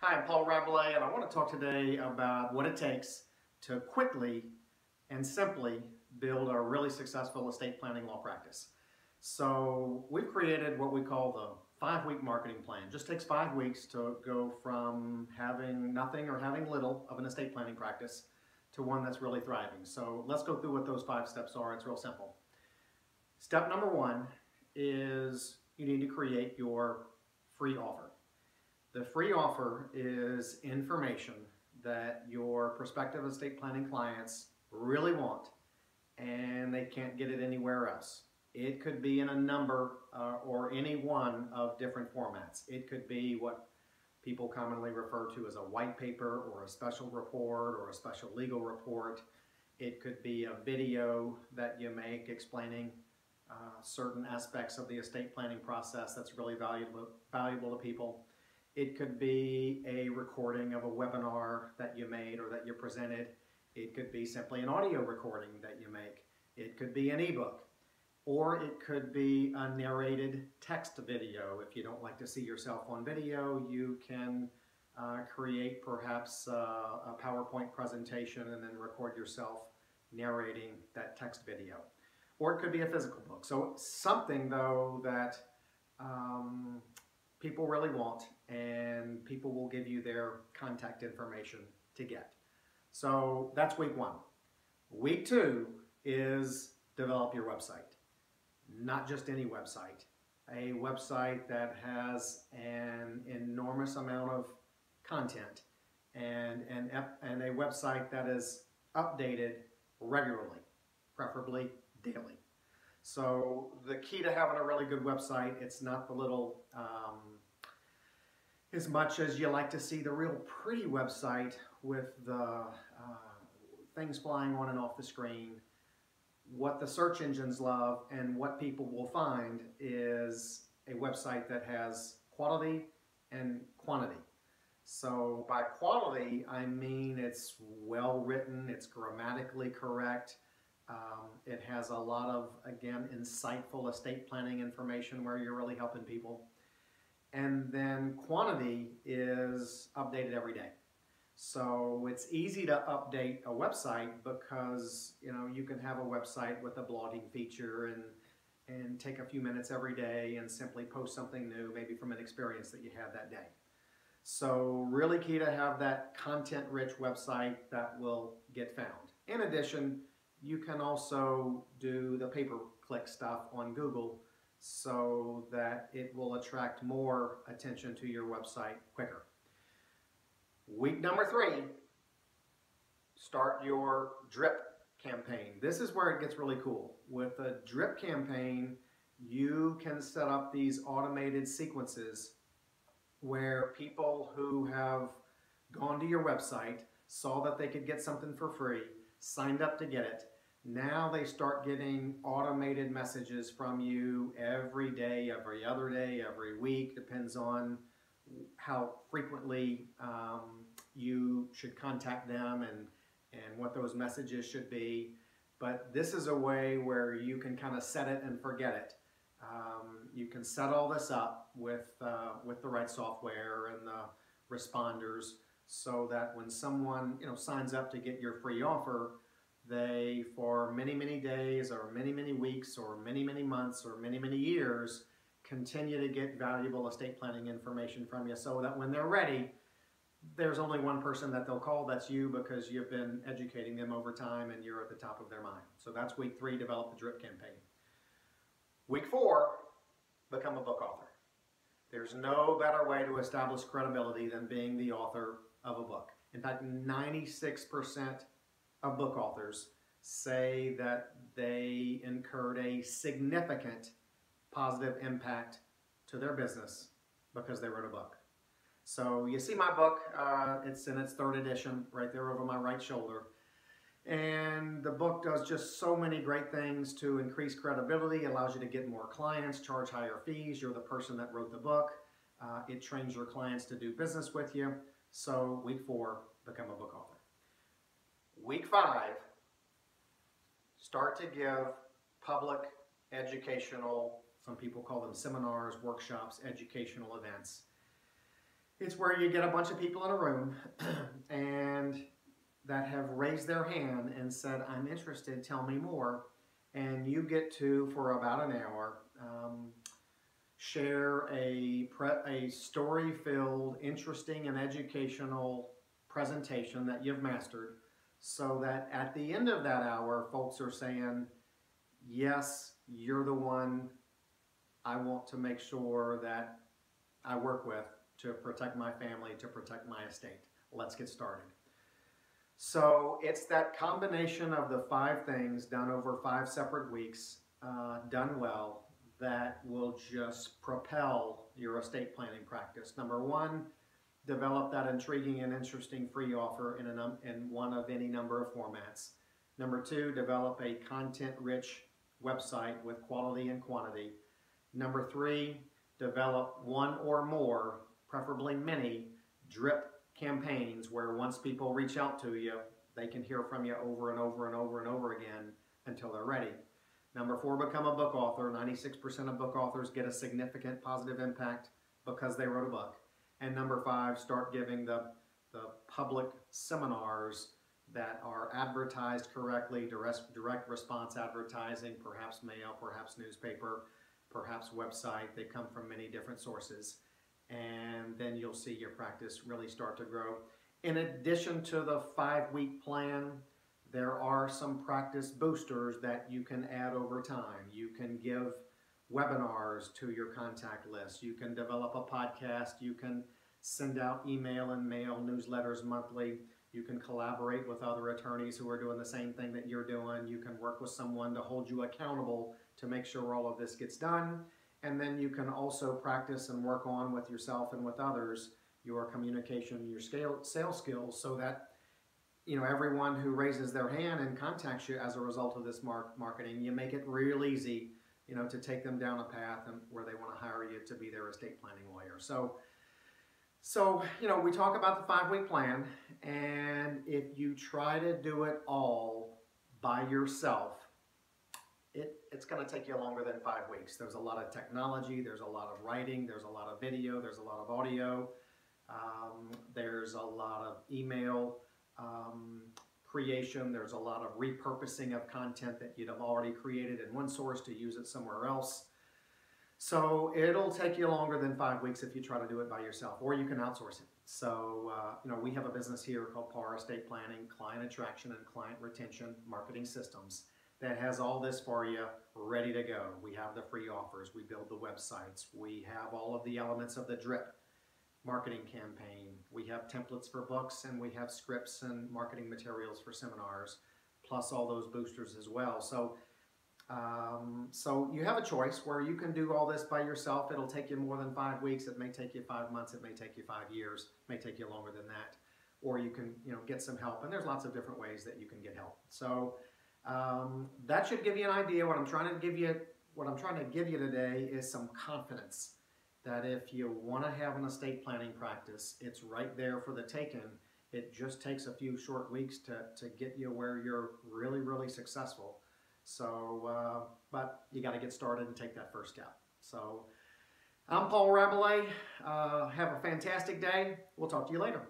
Hi, I'm Paul Rabelais, and I want to talk today about what it takes to quickly and simply build a really successful estate planning law practice. So we've created what we call the 5-week marketing plan. It just takes 5 weeks to go from having nothing or having little of an estate planning practice to one that's really thriving. So let's go through what those 5 steps are. It's real simple. Step number 1 is you need to create your free offer. The free offer is information that your prospective estate planning clients really want, and they can't get it anywhere else. It could be in a number or any one of different formats. It could be what people commonly refer to as a white paper or a special report or a special legal report. It could be a video that you make explaining certain aspects of the estate planning process that's really valuable to people. It could be a recording of a webinar that you made or that you presented. It could be simply an audio recording that you make. It could be an ebook, or it could be a narrated text video. If you don't like to see yourself on video, you can create perhaps a PowerPoint presentation and then record yourself narrating that text video. Or it could be a physical book. So something though that people really want, and people will give you their contact information to get. So that's week 1. Week 2 is develop your website. Not just any website. A website that has an enormous amount of content and a website that is updated regularly, preferably daily. So the key to having a really good website, it's not the little, as much as you like to see the real pretty website with the things flying on and off the screen. What the search engines love and what people will find is a website that has quality and quantity. So by quality, I mean it's well written, it's grammatically correct, it has a lot of, again, insightful estate planning information where you're really helping people. And then quantity is updated every day. So it's easy to update a website because you can have a website with a blogging feature and take a few minutes every day and simply post something new, maybe from an experience that you had that day. So really key to have that content-rich website that will get found. In addition, you can also do the pay-per-click stuff on Google so that it will attract more attention to your website quicker. Week number 3, start your drip campaign. This is where it gets really cool. With a drip campaign, you can set up these automated sequences where people who have gone to your website, saw that they could get something for free, signed up to get it. Now they start getting automated messages from you every day, every other day, every week, depends on how frequently you should contact them and what those messages should be. But this is a way where you can kind of set it and forget it. You can set all this up with the right software and the responders so that when someone signs up to get your free offer, they, for many, many days or many, many weeks or many, many months or many, many years, continue to get valuable estate planning information from you so that when they're ready, there's only one person that they'll call, that's you, because you've been educating them over time and you're at the top of their mind. So that's week 3, develop the drip campaign. Week 4, become a book author. There's no better way to establish credibility than being the author of a book. In fact, 96% of book authors say that they incurred a significant positive impact to their business because they wrote a book. So you see my book, it's in its 3rd edition right there over my right shoulder. And the book does just so many great things to increase credibility, allows you to get more clients, charge higher fees. You're the person that wrote the book. It trains your clients to do business with you. So week 4, become a book author. Week 5, start to give public educational, some people call them seminars, workshops, educational events. It's where you get a bunch of people in a room and that have raised their hand and said, I'm interested, tell me more. And you get to, for about an hour, share a story-filled, interesting, and educational presentation that you've mastered, so that at the end of that hour, folks are saying, yes, you're the one I want to make sure that I work with to protect my family, to protect my estate. Let's get started. So it's that combination of the 5 things done over 5 separate weeks, done well, that will just propel your estate planning practice. Number 1, develop that intriguing and interesting free offer in one of any number of formats. Number 2, develop a content-rich website with quality and quantity. Number 3, develop 1 or more, preferably many, drip campaigns where once people reach out to you, they can hear from you over and over and over and over again until they're ready. Number 4, become a book author. 96% of book authors get a significant positive impact because they wrote a book. And number 5, start giving the public seminars that are advertised correctly, direct response advertising, perhaps mail, perhaps newspaper, perhaps website. They come from many different sources. And then you'll see your practice really start to grow. In addition to the 5-week plan, there are some practice boosters that you can add over time. You can give webinars to your contact list. You can develop a podcast. You can send out email and mail newsletters monthly. You can collaborate with other attorneys who are doing the same thing that you're doing. You can work with someone to hold you accountable to make sure all of this gets done. And then you can also practice and work on with yourself and with others your communication, your sales skills, so that everyone who raises their hand and contacts you as a result of this marketing, you make it real easy, to take them down a path and where they want to hire you to be their estate planning lawyer. So we talk about the 5-week plan, and if you try to do it all by yourself, it's going to take you longer than 5 weeks. There's a lot of technology, there's a lot of writing, there's a lot of video, there's a lot of audio, there's a lot of email creation, there's a lot of repurposing of content that you'd have already created in one source to use it somewhere else. So it'll take you longer than 5 weeks if you try to do it by yourself, or you can outsource it. So, we have a business here called PAR Estate Planning, Client Attraction and Client Retention Marketing Systems, that has all this for you ready to go. We have the free offers, we build the websites, we have all of the elements of the DRIP marketing campaign, we have templates for books, and we have scripts and marketing materials for seminars, plus all those boosters as well. So you have a choice where you can do all this by yourself. It'll take you more than 5 weeks. It may take you 5 months. It may take you 5 years. It may take you longer than that. Or you can, get some help. And there's lots of different ways that you can get help. So that should give you an idea. What I'm trying to give you today is some confidence that if you want to have an estate planning practice, it's right there for the taking. It just takes a few short weeks to get you where you're really, really successful. So, but you got to get started and take that first step. So, I'm Paul Rabelais. Have a fantastic day. We'll talk to you later.